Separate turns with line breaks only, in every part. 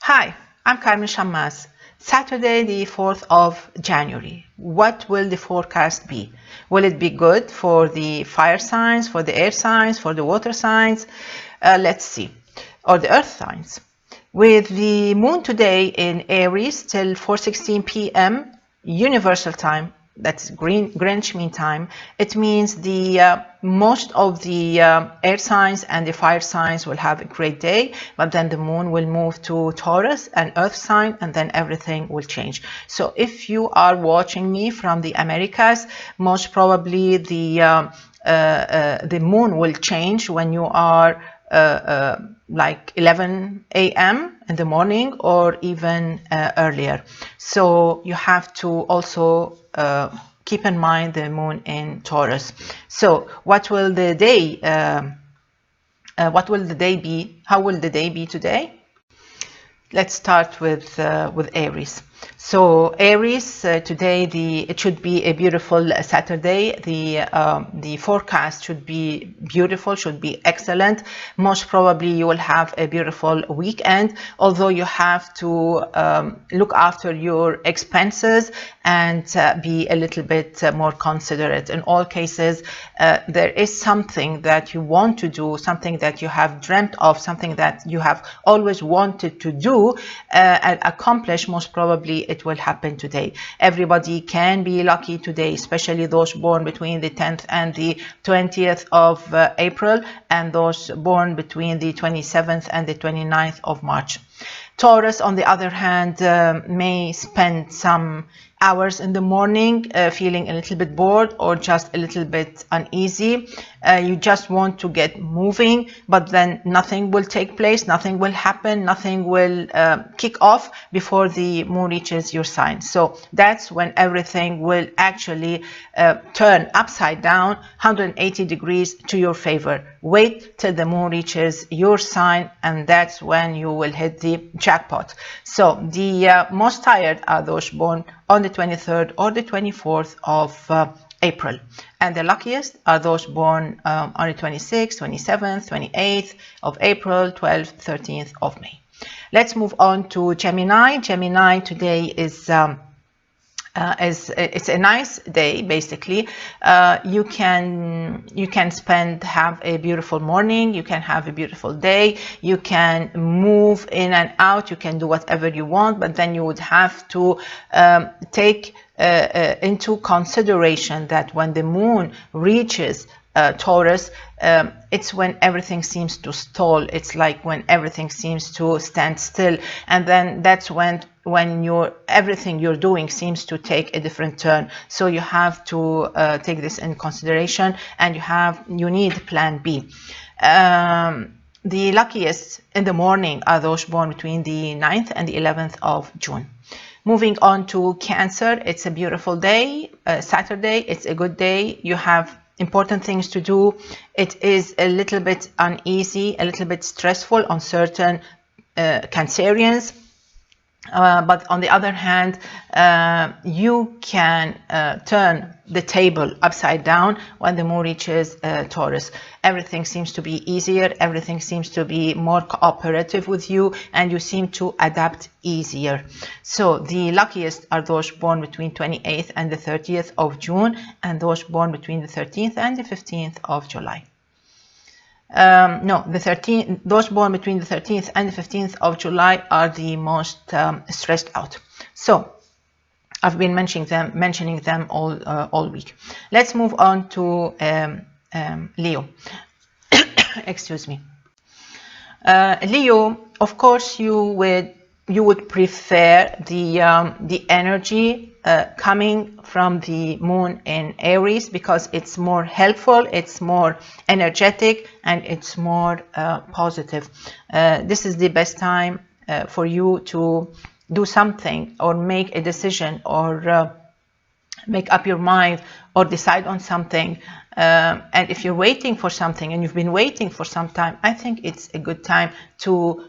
Hi, I'm Carmen Chammas. Saturday, the 4th of January. What will the forecast be? Will it be good for the fire signs, for the air signs, for the water signs? Let's see. Or the earth signs. With the moon today in Aries till 4:16 p.m. Universal Time, that's Greenwich Mean Time, it means the most of the air signs and the fire signs will have a great day, but then the moon will move to Taurus, an earth sign, and then everything will change. So if you are watching me from the Americas, most probably the moon will change when you are like 11 a.m. in the morning or even earlier. So you have to also keep in mind the moon in Taurus. So what will the day be? How will the day be today? Let's start with Aries. So Aries, today it should be a beautiful Saturday. The forecast should be beautiful, should be excellent. Most probably you will have a beautiful weekend, although you have to look after your expenses and be a little bit more considerate. In all cases, there is something that you want to do, something that you have dreamt of, something that you have always wanted to do and accomplish. Most probably it will happen today. Everybody can be lucky today, especially those born between the 10th and the 20th of April, and those born between the 27th and the 29th of March. Taurus, on the other hand, may spend some hours in the morning feeling a little bit bored or just a little bit uneasy. You just want to get moving, but then nothing will take place, nothing will happen, nothing will kick off before the moon reaches your sign. So that's when everything will actually turn upside down 180 degrees to your favor. Wait till the moon reaches your sign, and that's when you will hit the jackpot. So the most tired are those born on the 23rd or the 24th of April. And the luckiest are those born on the 26th, 27th, 28th of April, 12th, 13th of May. Let's move on to Gemini. Gemini today is it's a nice day. Basically, you can have a beautiful morning, you can have a beautiful day, you can move in and out, you can do whatever you want, but then you would have to take into consideration that when the moon reaches Taurus, it's when everything seems to stall. It's like when everything seems to stand still, and then that's when everything you're doing seems to take a different turn. So you have to take this in consideration, and you need plan B. The luckiest in the morning are those born between the 9th and the 11th of June. Moving on to Cancer, it's a beautiful day. Saturday, it's a good day. You have important things to do. It is a little bit uneasy, a little bit stressful on certain Cancerians. But on the other hand, you can turn the table upside down when the moon reaches Taurus. Everything seems to be easier, everything seems to be more cooperative with you, and you seem to adapt easier. So the luckiest are those born between 28th and the 30th of June, and those born between the 13th and the 15th of July. Those born between the 13th and the 15th of July are the most stressed out. So I've been mentioning them all week. Let's move on to Leo. Excuse me. Leo, of course, you would prefer the energy coming from the moon in Aries, because it's more helpful, it's more energetic, and it's more positive. This is the best time for you to do something or make a decision or make up your mind or decide on something. And if you're waiting for something and you've been waiting for some time, I think it's a good time to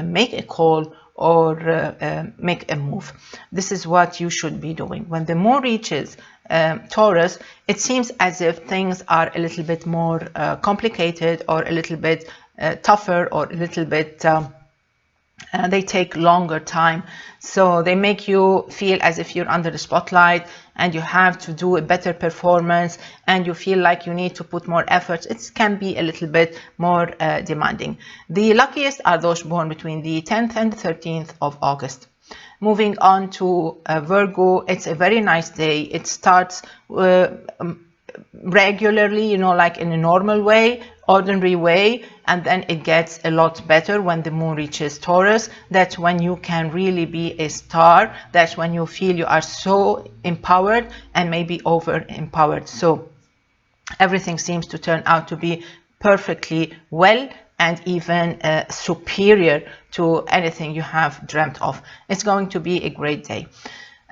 make a call or make a move. This is what you should be doing. When the moon reaches Taurus, it seems as if things are a little bit more complicated, or a little bit tougher, or a little bit They take longer time, so they make you feel as if you're under the spotlight and you have to do a better performance, and you feel like you need to put more effort. It can be a little bit more demanding. The luckiest are those born between the 10th and the 13th of August. Moving on to Virgo, it's a very nice day. It starts regularly, like in a normal way, ordinary way, and then it gets a lot better when the moon reaches Taurus. That's when you can really be a star. That's when you feel you are so empowered and maybe over empowered. So everything seems to turn out to be perfectly well and even superior to anything you have dreamt of. It's going to be a great day.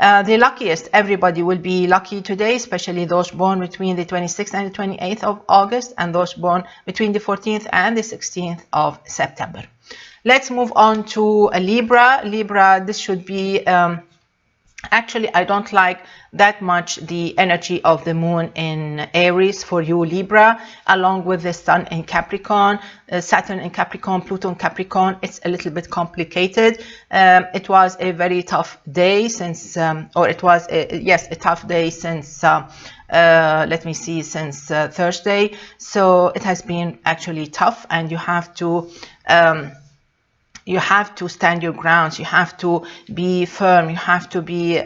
The luckiest, everybody will be lucky today, especially those born between the 26th and the 28th of August, and those born between the 14th and the 16th of September. Let's move on to Libra. Libra, this should be actually, I don't like that much the energy of the moon in Aries for you, Libra, along with the sun in Capricorn, Saturn in Capricorn, Pluto in Capricorn. It's a little bit complicated. It was a very tough day since, a tough day since, let me see, since Thursday. So it has been actually tough, and you have to stand your grounds. You have to be firm. You have to be.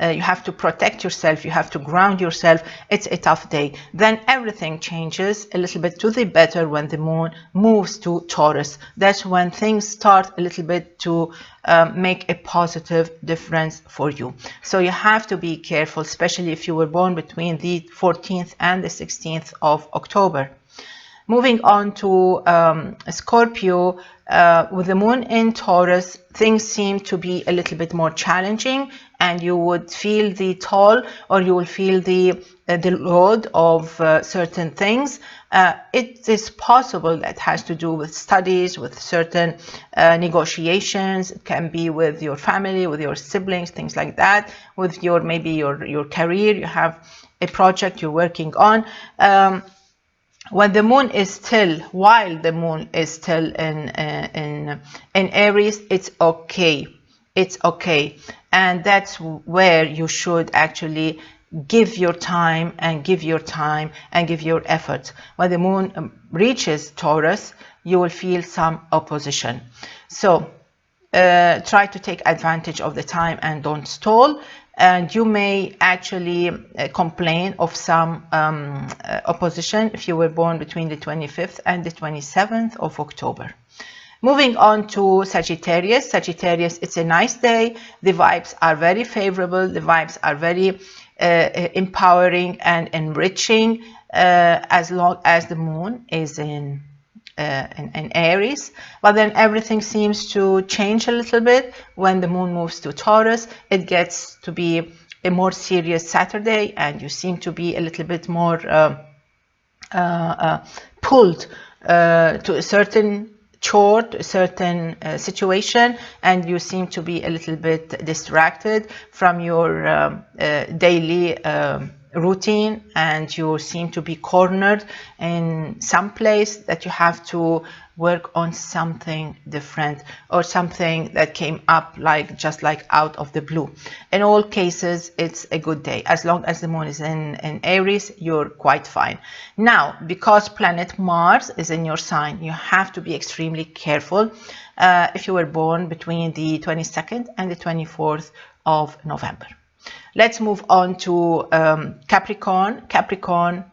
You have to protect yourself. You have to ground yourself. It's a tough day. Then everything changes a little bit to the better when the moon moves to Taurus. That's when things start a little bit to make a positive difference for you. So you have to be careful, especially if you were born between the 14th and the 16th of October. Moving on to Scorpio, with the moon in Taurus, things seem to be a little bit more challenging, and you would feel the toll, or you will feel the load of certain things. It is possible that has to do with studies, with certain negotiations. It can be with your family, with your siblings, things like that. With maybe your career, you have a project you're working on. While the moon is still in Aries, it's okay. It's okay. And that's where you should actually give your time and give your effort. When the moon reaches Taurus, you will feel some opposition. So try to take advantage of the time and don't stall. And you may actually complain of some opposition if you were born between the 25th and the 27th of October. Moving on to Sagittarius. Sagittarius, it's a nice day. The vibes are very favorable. The vibes are very empowering and enriching as long as the moon is in Aries. But then everything seems to change a little bit when the moon moves to Taurus. It gets to be a more serious Saturday, and you seem to be a little bit more pulled to a certain chore, to a certain situation, and you seem to be a little bit distracted from your daily routine, and you seem to be cornered in some place that you have to work on something different, or something that came up just like out of the blue. In all cases, it's a good day. As long as the moon is in Aries, you're quite fine. Now, because planet Mars is in your sign, you have to be extremely careful if you were born between the 22nd and the 24th of November. Let's move on to Capricorn. Capricorn,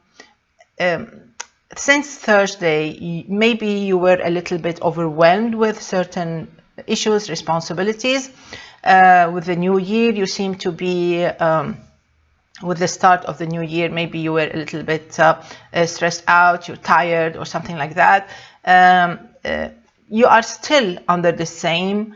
since Thursday, maybe you were a little bit overwhelmed with certain issues, responsibilities. With the new year, you seem to be, with the start of the new year, maybe you were a little bit stressed out, you're tired or something like that. You are still under the same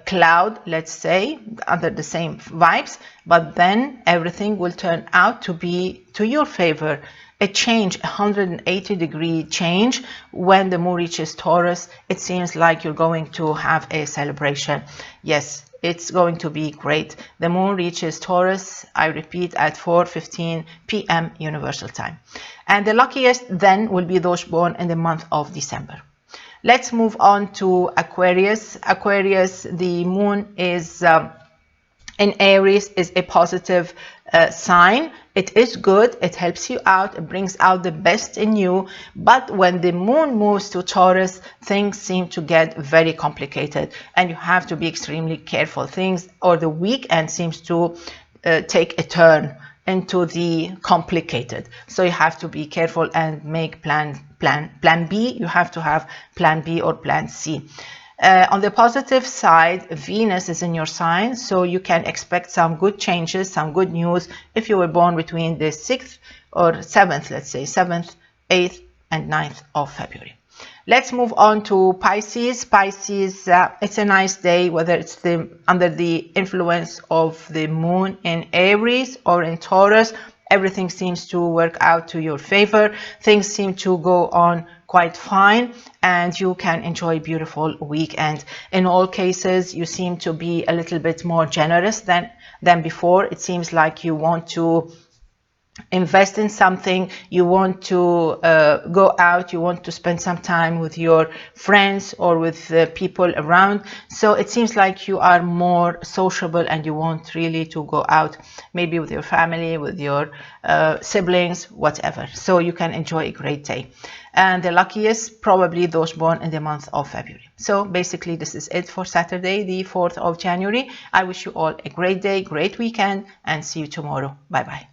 cloud, let's say, under the same vibes, but then everything will turn out to be to your favor. A change, 180-degree change. When the moon reaches Taurus, it seems like you're going to have a celebration. Yes, it's going to be great. The moon reaches Taurus, I repeat, at 4:15 p.m. Universal Time. And the luckiest then will be those born in the month of December. Let's move on to Aquarius. Aquarius, the moon is in Aries, is a positive sign. It is good, it helps you out, it brings out the best in you, but when the moon moves to Taurus, things seem to get very complicated and you have to be extremely careful. Things, or the weekend seems to take a turn into the complicated, so you have to be careful and make plan B. You have to have plan B or plan C. On the positive side, Venus is in your sign, so you can expect some good changes, some good news if you were born between the 6th or 7th, let's say 7th, 8th, and 9th of February. Let's move on to Pisces. Pisces, it's a nice day, whether it's under the influence of the moon in Aries or in Taurus. Everything seems to work out to your favor. Things seem to go on quite fine and you can enjoy a beautiful weekend. In all cases, you seem to be a little bit more generous than before. It seems like you want to invest in something, you want to go out, you want to spend some time with your friends or with people around. So it seems like you are more sociable and you want really to go out, maybe with your family, with your siblings, whatever. So you can enjoy a great day. And the luckiest, probably those born in the month of February. So basically this is it for Saturday, the 4th of January. I wish you all a great day, great weekend, and see you tomorrow. Bye bye.